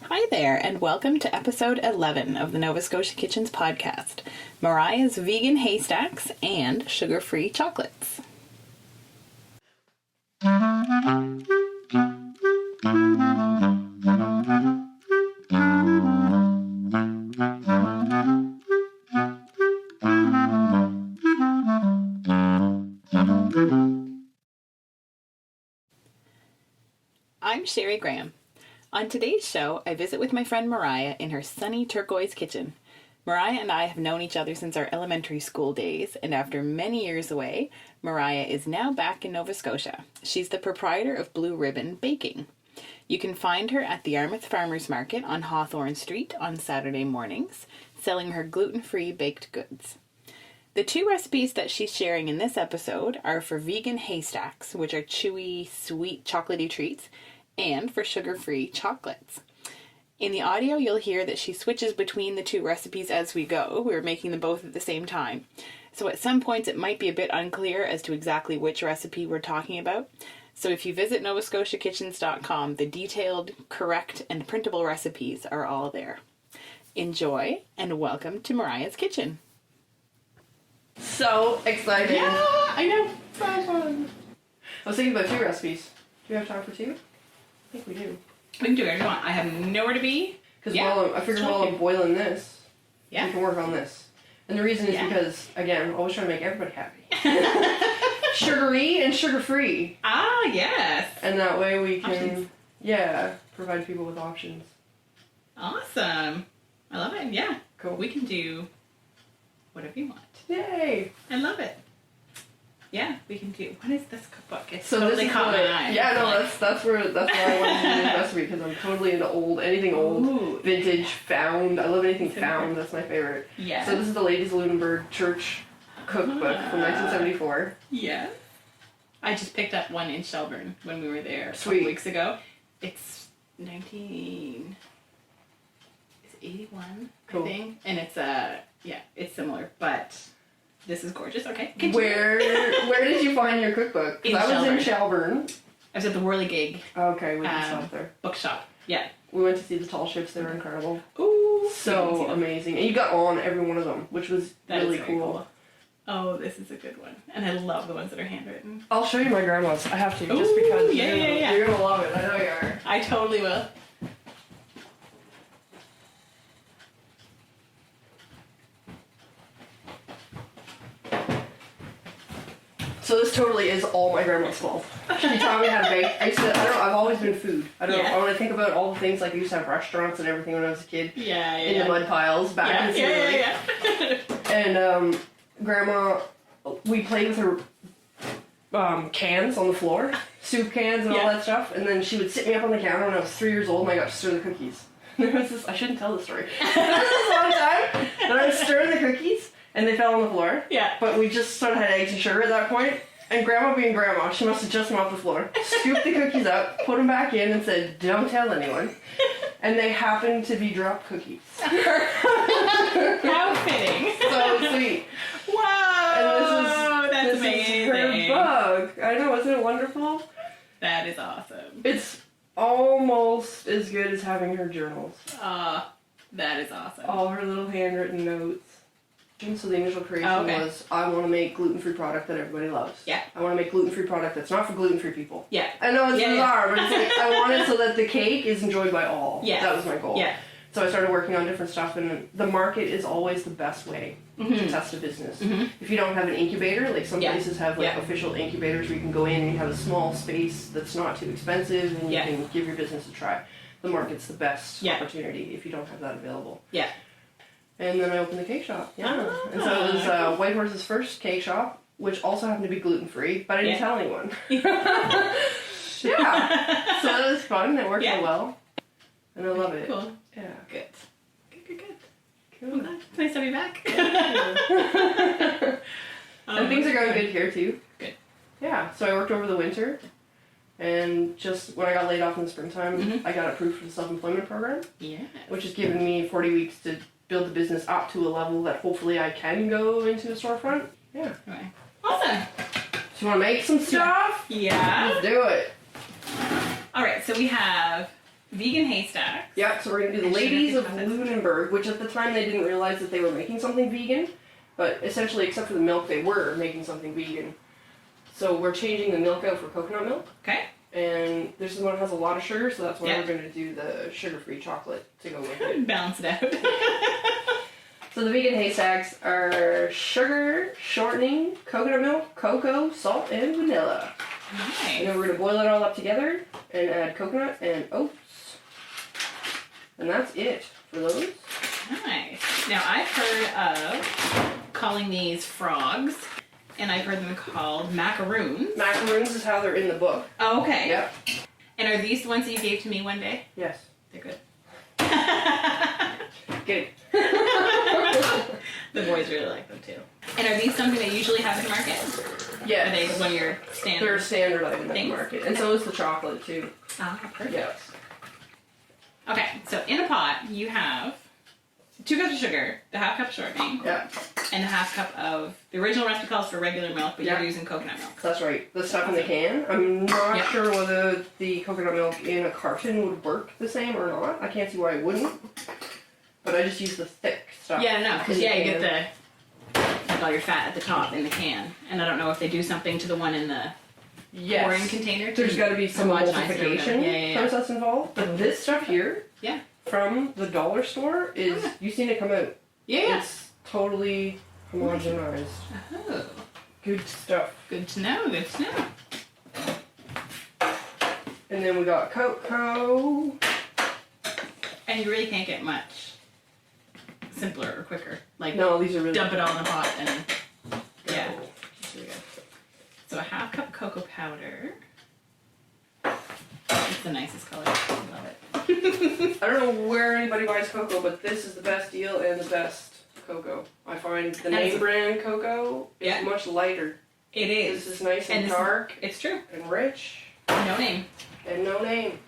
Hi there, and welcome to episode 11 of the Nova Scotia Kitchens podcast, Mariah's vegan haystacks and sugar-free chocolates. I'm Sherry Graham. On today's show, I visit with my friend Mariah in her sunny turquoise kitchen. Mariah and I have known each other since our elementary school days, and after many years away, Mariah is now back in Nova Scotia. She's the proprietor of Blue Ribbon Baking. You can find her at the Yarmouth Farmers Market on Hawthorne Street on Saturday mornings, selling her gluten-free baked goods. The two recipes that she's sharing in this episode are for vegan haystacks, which are chewy, sweet, chocolatey treats, and for sugar-free chocolates. In the audio, you'll hear that she switches between the two recipes as we go. We're making them both at the same time. So at some points it might be a bit unclear as to exactly which recipe we're talking about. So if you visit novascotiakitchens.com, the detailed, correct, and printable recipes are all there. Enjoy, and welcome to Mariah's Kitchen. So excited. Yeah, I know. So fun. I was thinking about two recipes. Do you have time for two? I think we do. We can do whatever you want. I have nowhere to be. Because I figured while I'm boiling this, we can work on this. And the reason is because, again, I'm always trying to make everybody happy. Sugary and sugar-free. Ah, yes. And that way we can, provide people with options. Awesome. I love it. Yeah. Cool. We can do whatever you want. Yay. I love it. Yeah, we can do. What is this cookbook? It's so totally this is caught my eye. Yeah, no, that's why I wanted to do this recipe, because I'm totally into anything old, vintage, found. I love anything found. That's my favorite. Yeah. So this is the Ladies Lunenburg Church cookbook from 1974. Yeah. I just picked up one in Shelburne when we were there a Sweet. couple weeks ago. It's 81, cool. I think. And it's it's similar, but this is gorgeous. Okay. Where did you find your cookbook? Because I was in Shelburne. I was at the Whirligig. Okay, we can stop there. Bookshop. Yeah. We went to see the tall ships. They were incredible. Ooh. So amazing. And you got on every one of them, which was really cool. Oh, this is a good one. And I love the ones that are handwritten. I'll show you my grandma's. I have to, just because you're going to love it. I know you are. I totally will. So this totally is all my grandma's fault. She taught me how to bake. I've always been food. I when I think about all the things, like we used to have restaurants and everything when I was a kid. In the mud piles back in Sydney. And Grandma, we played with her cans on the floor, soup cans and all that stuff, and then she would sit me up on the counter when I was 3 years old and I got to stir the cookies. There was this, I shouldn't tell this story. There was this long time that I was stirring the cookies and they fell on the floor. Yeah. But we just sort of had eggs and sugar at that point. And Grandma being Grandma, she must have just them off the floor, scooped the cookies up, put them back in, and said, "Don't tell anyone." And they happened to be drop cookies. How fitting. So sweet. Wow. And that's this amazing. is her book. I know, isn't it wonderful? That is awesome. It's almost as good as having her journals. That is awesome. All her little handwritten notes. And so the initial creation was, I want to make gluten-free product that everybody loves. Yeah. I want to make gluten-free product that's not for gluten-free people. Yeah. I know it's bizarre, but it's like, I want it so that the cake is enjoyed by all. Yeah. That was my goal. Yeah. So I started working on different stuff, and the market is always the best way to test a business. If you don't have an incubator, like some places have official incubators where you can go in and you have a small space that's not too expensive and you can give your business a try. The market's the best opportunity if you don't have that available. Yeah. And then I opened the cake shop. Yeah. And so it was White Horse's first cake shop, which also happened to be gluten-free, but I didn't tell anyone. Yeah. So that was fun. It worked out well. And I love it. Cool. Yeah. Good. Cool. It's nice to be back. And things are going good here, too. Good. Yeah. So I worked over the winter. And just when I got laid off in the springtime, I got approved for the self-employment program. Yeah. Which has given me 40 weeks to build the business up to a level that hopefully I can go into a storefront. Yeah. Okay. Awesome. So you want to make some stuff? Yeah. Let's do it. All right, so we have vegan Haystacks. Yeah, so we're going to do the Ladies of Lunenburg, which at the time they didn't realize that they were making something vegan, but essentially, except for the milk, they were making something vegan. So we're changing the milk out for coconut milk. Okay. And this one has a lot of sugar, so that's why we're going to do the sugar-free chocolate to go with it. Balance it out. So the vegan Haystacks are sugar, shortening, coconut milk, cocoa, salt, and vanilla. Nice. And then we're going to boil it all up together and add coconut and oats. And that's it for those. Nice. Now, I've heard of calling these frogs, and I've heard them called macaroons. Macaroons is how they're in the book. Oh, okay. Yep. And are these the ones that you gave to me one day? Yes. They're good. Good. The boys really like them too. And are these something they usually have in the market? Yes. Are they one of your standard? They're a standard item in the market. And so is the chocolate too. Ah, perfect. Yes. Okay, so in a pot you have 2 cups of sugar, the half cup of shortening, and the half cup of the original recipe calls for regular milk, but you're using coconut milk. That's right. The stuff in the can. I'm not sure whether the coconut milk in a carton would work the same or not. I can't see why it wouldn't. But I just use the thick stuff. Yeah, no, because you get like all your fat at the top in the can, and I don't know if they do something to the one in the pouring container. There's got to be some emulsification process involved. But this stuff here, from the dollar store is you've seen it come out. Yeah. It's totally homogenized. Oh. Good stuff. Good to know. Good to know. And then we got cocoa. And you really can't get much simpler or quicker. Like, no, these are really dump it all in the pot and yeah. Here we go. So a half cup cocoa powder. It's the nicest color. I love it. I don't know where anybody buys cocoa, but this is the best deal and the best cocoa. I find the name brand cocoa is much lighter. It is. This is nice and dark. It's true. And rich. No name. And no name.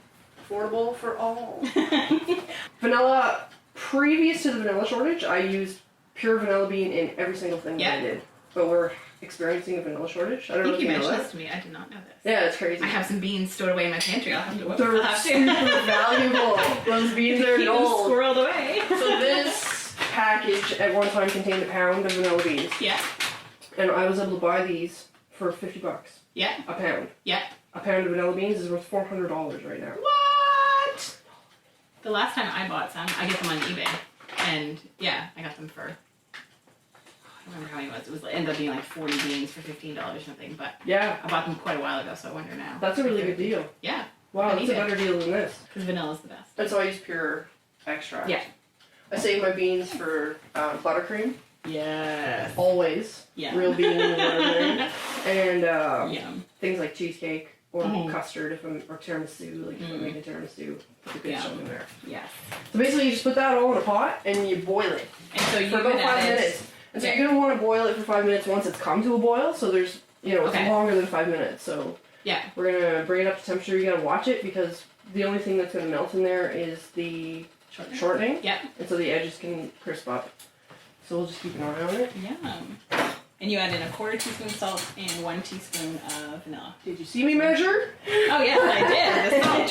Affordable for all. Vanilla. Previous to the vanilla shortage, I used pure vanilla bean in every single thing that I did. But we're experiencing a vanilla shortage. I don't know if you mentioned this to me. I did not know this. Yeah, it's crazy. I have some beans stored away in my pantry. I'll have to. They're super valuable. Those beans are gold. Squirreled away. So this package at one time contained a pound of vanilla beans. Yeah. And I was able to buy these for $50. Yeah. A pound. Yeah. A pound of vanilla beans is worth $400 right now. What? The last time I bought some, I get them on eBay, and I got them for. I don't remember how many it was. It ended up being like 40 beans for $15 or something, but I bought them quite a while ago, so I wonder now. That's a really good deal. Yeah. Wow, that's a better deal than this. Because vanilla's the best. And so I use pure extract. Yeah. I save my beans for buttercream. Yes. Always. Yeah. Real beans and buttercream. And things like cheesecake or custard or tiramisu, like if I'm making tiramisu, put the good stuff in there. Yes. So basically you just put that all in a pot and you boil it. And so you for about 5 minutes. And so you're going to want to boil it for 5 minutes once it's come to a boil, so there's, it's longer than 5 minutes, so we're going to bring it up to temperature. You got to watch it because the only thing that's going to melt in there is the shortening. Yeah. And so the edges can crisp up. So we'll just keep an eye on it. Yum. And you add in a 1/4 teaspoon salt and 1 teaspoon of vanilla. Did you see me measure? Oh yes, I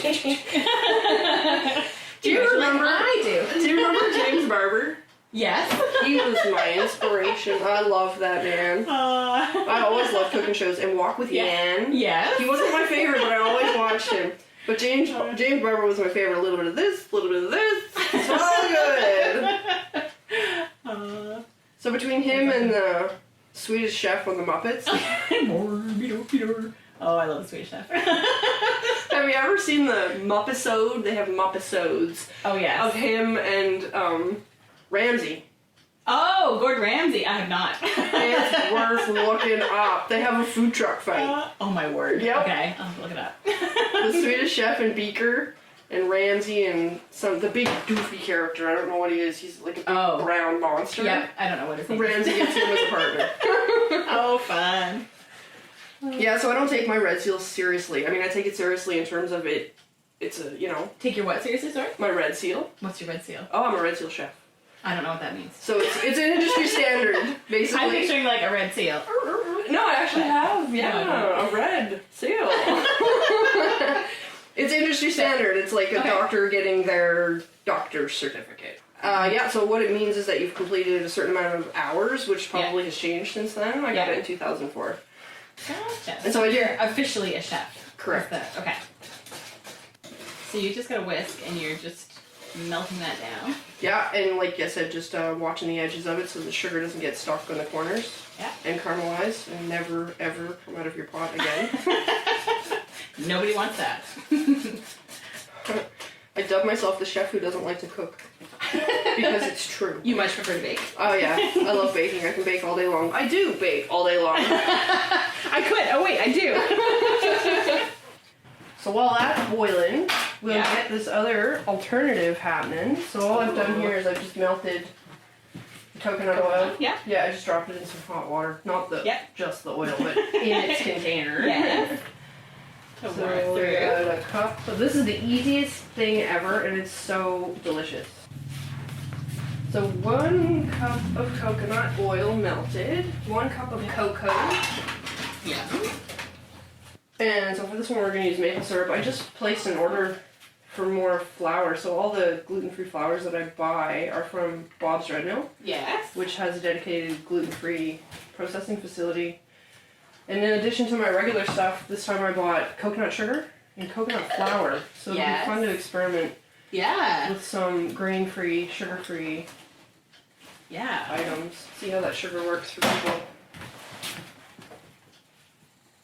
did. Do you remember? I do. Do you remember James Barber? Yes. He was my inspiration. I love that man. I always loved cooking shows and Walk with Yan. Yes. He wasn't my favorite, but I always watched him. But James Barber was my favorite. A little bit of this, a little bit of this. It's all good. So between him and the Swedish Chef on the Muppets. Oh, I love the Swedish Chef. Have you ever seen the Muppisode? They have Muppisodes. Oh, yes. Of him and Ramsay. Oh, Gordon Ramsay. I have not. It's worth looking up. They have a food truck fight. Oh, my word. Yep. Okay, I'll have to look it up. The Swedish Chef and Beaker and Ramsay and the big doofy character. I don't know what he is. He's like a big brown monster. Yep, I don't know what his name is. Ramsay gets him as a partner. Oh, fun. Yeah, so I don't take my red seal seriously. I mean, I take it seriously in terms of it. It's a, Take your what seriously, sorry? My red seal. What's your red seal? Oh, I'm a red seal chef. I don't know what that means. So it's an industry standard, basically. I'm picturing like a red seal. No, I actually have, a red seal. It's industry standard. It's like a doctor getting their doctor's certificate. Yeah, so what it means is that you've completed a certain amount of hours, which probably has changed since then. I got it in 2004. Gotcha. And so you're officially a chef. Correct. Okay. So you just got a whisk and you're just melting that down. Yeah, and like I said, just watching the edges of it so the sugar doesn't get stuck in the corners. Yeah. And caramelize and never ever come out of your pot again. Nobody wants that. I dub myself the chef who doesn't like to cook. Because it's true. You much prefer to bake? Oh yeah, I love baking. I can bake all day long. I do bake all day long. I could. Oh wait, I do. So while that's boiling, we'll get this other alternative happening. So all I've done here is I've just melted coconut oil. Yeah. Yeah, I just dropped it in some hot water. Not just the oil, but in its container. Yeah. So we got a cup. So this is the easiest thing ever, and it's so delicious. So 1 cup of coconut oil melted, 1 cup of cocoa. Yeah. And so for this one we're going to use maple syrup. I just placed an order for more flour. So all the gluten-free flours that I buy are from Bob's Red Mill. Yes. Which has a dedicated gluten-free processing facility. And in addition to my regular stuff, this time I bought coconut sugar and coconut flour. So it'll be fun to experiment with some grain-free, sugar-free items. See how that sugar works for people.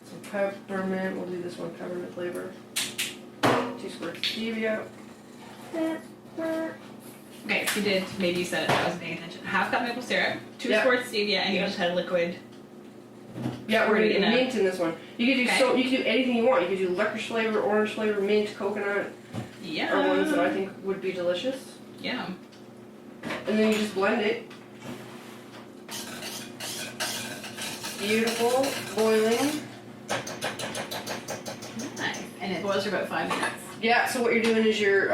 So peppermint, we'll do this one, peppermint flavor. 2 squirts stevia. Okay, so you did, maybe you said it, I wasn't paying attention. 1/2 cup maple syrup, 2 squirts stevia, and you just had a liquid. Yeah, we're gonna do mint in this one. You could do you could do anything you want. You could do licorice flavor, orange flavor, mint, coconut. Yeah. Are ones that I think would be delicious. Yeah. And then you just blend it. Beautiful, boiling. Nice. And it boils for about 5 minutes. Yeah, so what you're doing is you're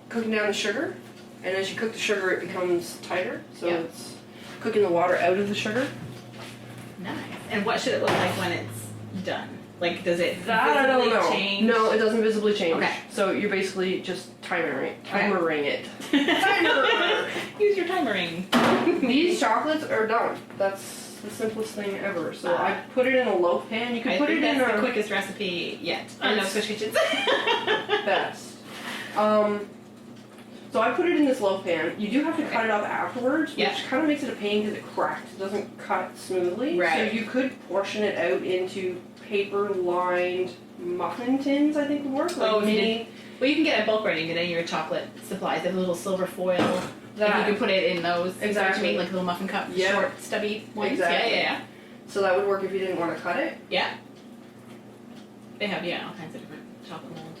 cooking down the sugar, and as you cook the sugar it becomes tighter, so it's cooking the water out of the sugar. Nice. And what should it look like when it's done? Like, does it I don't know. change? No, it doesn't visibly change. Okay. So you're basically just timering it. Timer! Use your timering. These chocolates are done. That's the simplest thing ever. So I put it in a loaf pan. You can put it in the quickest recipe yet. I know Squish Kitchens. Best. So I put it in this loaf pan. You do have to cut it up afterwards, which kind of makes it a pain because it cracks. It doesn't cut smoothly. Right. So you could portion it out into paper-lined muffin tins, I think would work. Well, you can get a bulk ready. You can get your chocolate supplies. They have a little silver foil. That. You can put it in those. Exactly. Like a little muffin cup. Yeah. Short, stubby ones. Exactly. Yeah. So that would work if you didn't want to cut it. Yeah. They have, all kinds of different chocolate molds.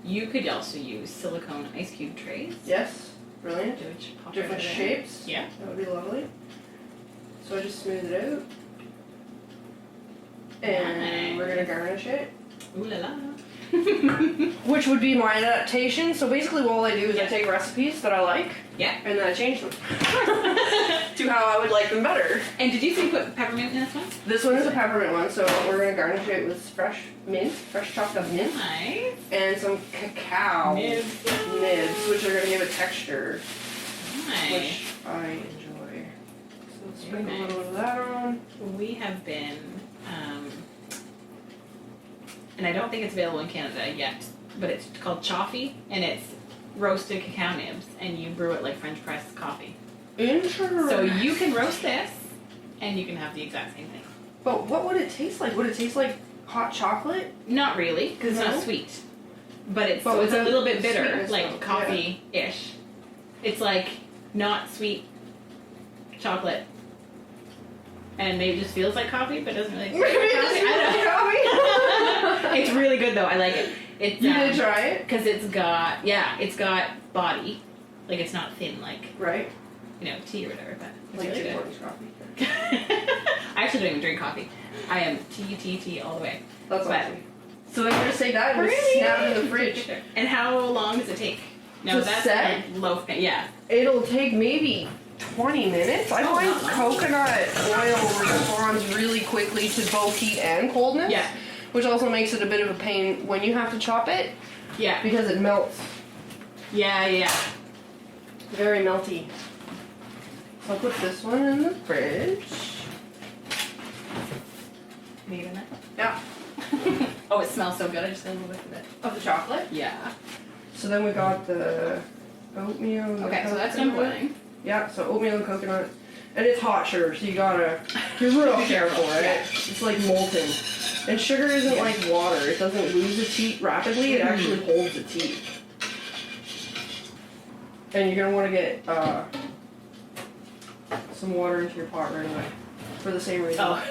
You could also use silicone ice cube trays. Yes. Brilliant. Different right shapes. Yeah. That would be lovely. So I just smooth it out. And we're going to garnish it. Ooh la la. Which would be my adaptation. So basically all I do is I take recipes that I like. Yeah. And then I change them. To how I would like them better. And did you say you put peppermint in this one? This one is a peppermint one, so we're going to garnish it with fresh chopped up mint. Nice. And some cacao nibs, which are going to give it texture. Nice. Which I enjoy. So let's sprinkle a little bit of that on. We have been, and I don't think it's available in Canada yet, but it's called Choffee, and it's roasted cacao nibs, and you brew it like French press coffee. Interesting. So you can roast this, and you can have the exact same thing. But what would it taste like? Would it taste like hot chocolate? Not really, because it's not sweet. But it's a little bit bitter, like coffee-ish. It's like not sweet chocolate. And maybe it just feels like coffee, but doesn't really taste like coffee. I don't know. It's really good though. I like it. It's, you did try it? Because it's got body. Like it's not thin like tea or whatever. But it's like really good. Orange coffee. I actually don't even drink coffee. I am tea all the way. That's awesome. So I'm gonna say that and snap it in the fridge. And how long does it take? No, that's set? Loaf. Yeah. It'll take maybe 20 minutes. I find coconut oil responds really quickly to both heat and coldness. Yeah. which also makes it a bit of a pain when you have to chop it. Yeah. Because it melts. Yeah. Very melty. So I'll put this one in the fridge. Need in it? Yeah. Oh, it smells so good. I just got a little bit of it. Of the chocolate? Yeah. So then we got the oatmeal and okay, so that's done boiling. Yeah, so oatmeal and coconut. And it's hot sugar, so you're real careful, right? Yeah. It's like molten. And sugar isn't like water. It doesn't lose its heat rapidly. It actually holds its heat. And you're going to want to get some water into your pot right away. For the same reason. Oh.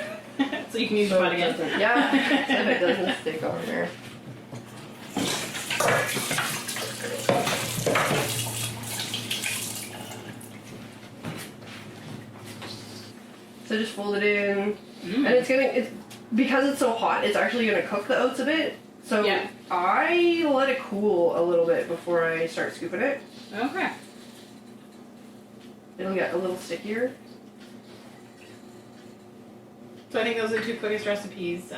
So you can use your pot again. Yeah, so if it doesn't stick on there. So just fold it in, and it's because it's so hot, it's actually gonna cook the oats a bit. So yeah. I let it cool a little bit before I start scooping it. Okay. It'll get a little stickier. So I think those are the 2 quickest recipes.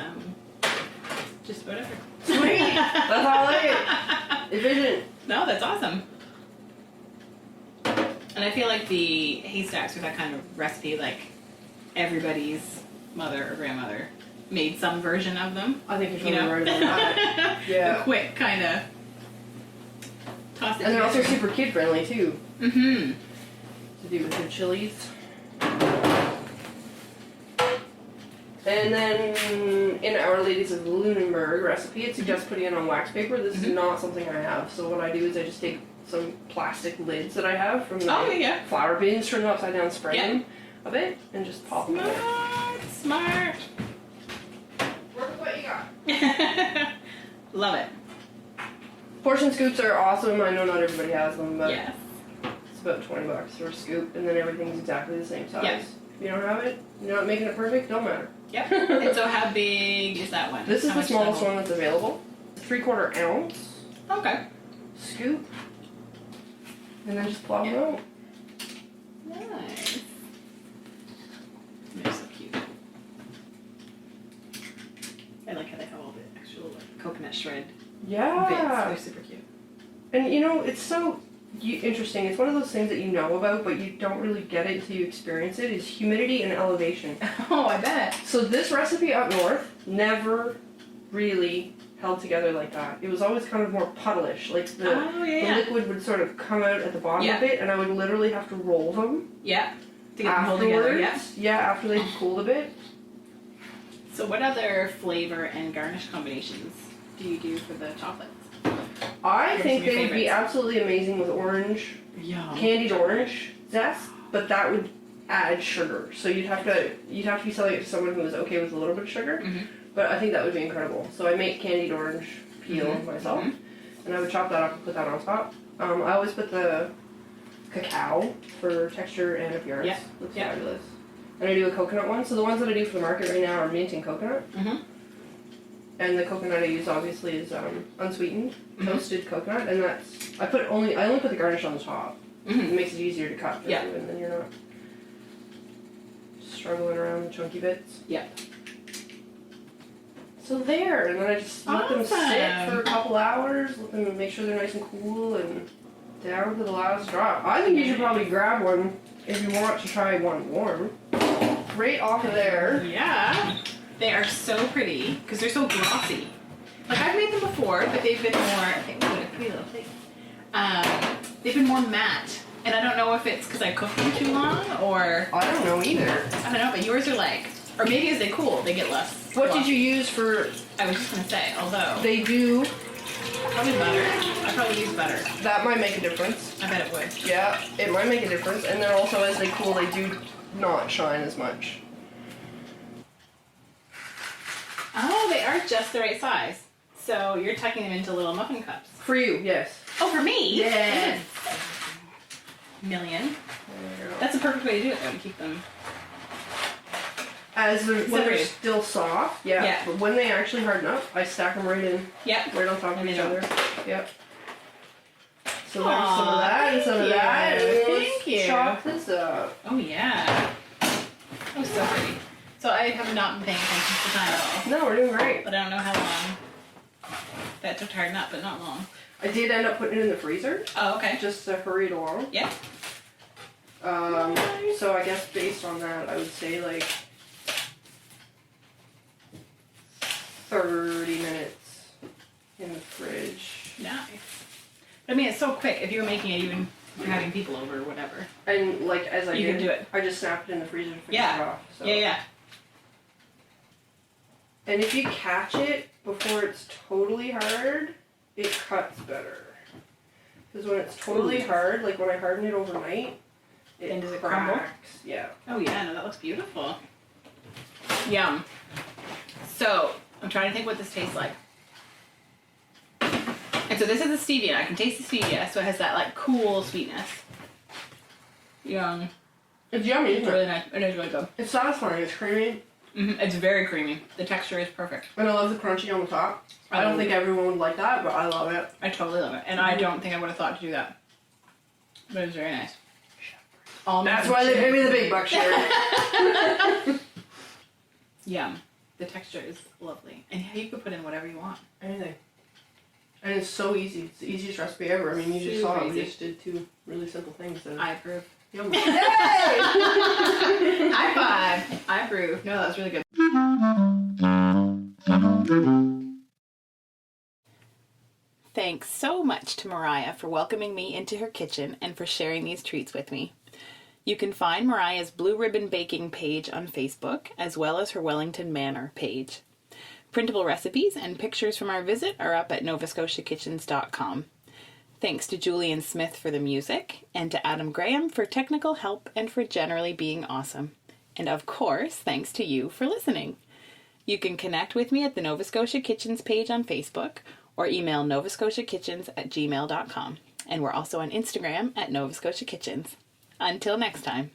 Just whatever. Sweet. That's all I like. Efficient. No, that's awesome. And I feel like the Haystacks are that kind of recipe, like everybody's mother or grandmother made some version of them. I think you're totally right on that. Yeah. The quick kind of toss it. And they're also super kid friendly too. Mm-hmm. To do with your chilies. And then in Our Ladies of Lunenburg recipe, it suggests putting it on wax paper. This is not something I have. So what I do is I just take some plastic lids that I have from the flour bins, turn them upside down, spray them a bit, and just pop them in there. Smart. Work with what you got. Love it. Portion scoops are awesome. I know not everybody has them, but yes. It's about $20 for a scoop, and then everything's exactly the same size. Yep. If you don't have it, you're not making it perfect, don't matter. Yep. And so how big is that one? This is the smallest one that's available. 3/4 ounce. Okay. Scoop. And then just plop them out. Nice. They're so cute. I like how they have all the actual coconut shred bits. They're super cute. And you know, it's so interesting. It's one of those things that you know about, but you don't really get it until you experience it, is humidity and elevation. Oh, I bet. So this recipe up north never really held together like that. It was always kind of more puddleish. Like the liquid would sort of come out at the bottom of it, and I would literally have to roll them. Yeah. To get afterwards. them all together, yeah, after they'd cooled a bit. So what other flavor and garnish combinations do you do for the chocolates? I think they would be absolutely amazing with orange, candied orange zest, but that would add sugar. So you'd have to be selling it to someone who was okay with a little bit of sugar. Mm-hmm. But I think that would be incredible. So I make candied orange peel myself, and I would chop that up and put that on top. I always put the cacao for texture and appearance. Yeah. Looks fabulous. And I do a coconut one. So the ones that I do for the market right now are mint and coconut. Mm-hmm. And the coconut I use obviously is unsweetened, toasted coconut, and I only put the garnish on the top. Mm-hmm. It makes it easier to cut through, and then you're not struggling around the chunky bits. Yep. So there, and then I just let them sit for a couple hours, let them make sure they're nice and cool, and down to the last drop. I think you should probably grab one if you want to try one warm. Right off of there. Yeah. They are so pretty because they're so glossy. Like I've made them before, but they've been more. Pretty little thing. They've been more matte, and I don't know if it's because I cooked them too long or. I don't know either. I don't know, but yours are like, or maybe as they cool, they get less. What did you use for? I was just gonna say, although they do. Probably butter. I probably use butter. That might make a difference. I bet it would. Yeah, it might make a difference, and then also as they cool, they do not shine as much. Oh, they are just the right size. So you're tucking them into little muffin cups. For you, yes. Oh, for me? Yes. Million. That's the perfect way to do it, though, to keep them when they're still soft. Yeah. But when they actually harden up, I stack them right in. Yep. Right on top of each other. Yep. So there's some of that and some of that. Thank you. Chop this up. Oh, yeah. Oh, so pretty. So I have not been paying attention to time at all. No, we're doing great. But I don't know how long. That's just hard up, but not long. I did end up putting it in the freezer. Oh, okay. Just to hurry it along. Yeah. So I guess based on that, I would say like 30 minutes in the fridge. Nice. I mean, it's so quick. If you were making it, even if you're having people over or whatever. And like as I you can do it. I just snapped it in the freezer to finish it off. So. Yeah. And if you catch it before it's totally hard, it cuts better. Because when it's totally hard, like when I harden it overnight, and does it crumble? Yeah. Oh yeah, no, that looks beautiful. Yum. So, I'm trying to think what this tastes like. And so this is the stevia. I can taste the stevia, so it has that like cool sweetness. Yum. It's yummy, isn't it? It's really nice. It is really good. It's satisfying. It's creamy. Mm-hmm. It's very creamy. The texture is perfect. And I love the crunchy on the top. I don't think everyone would like that, but I love it. I totally love it. And I don't think I would have thought to do that. But it's very nice. That's why they pay me the big bucks, Sherry. Yum. The texture is lovely. And you can put in whatever you want. Anything. And it's so easy. It's the easiest recipe ever. I mean, you just saw it. We just did 2 really simple things. I approve. Yum. Yay! High five. I approve. No, that was really good. Thanks so much to Mariah for welcoming me into her kitchen and for sharing these treats with me. You can find Mariah's Blue Ribbon Baking page on Facebook, as well as her Wellington Manor page. Printable recipes and pictures from our visit are up at novascotiakitchens.com. Thanks to Julian Smith for the music, and to Adam Graham for technical help and for generally being awesome. And of course, thanks to you for listening. You can connect with me at the Nova Scotia Kitchens page on Facebook, or email novascotiakitchens@gmail.com. And we're also on Instagram at Nova Scotia Kitchens. Until next time.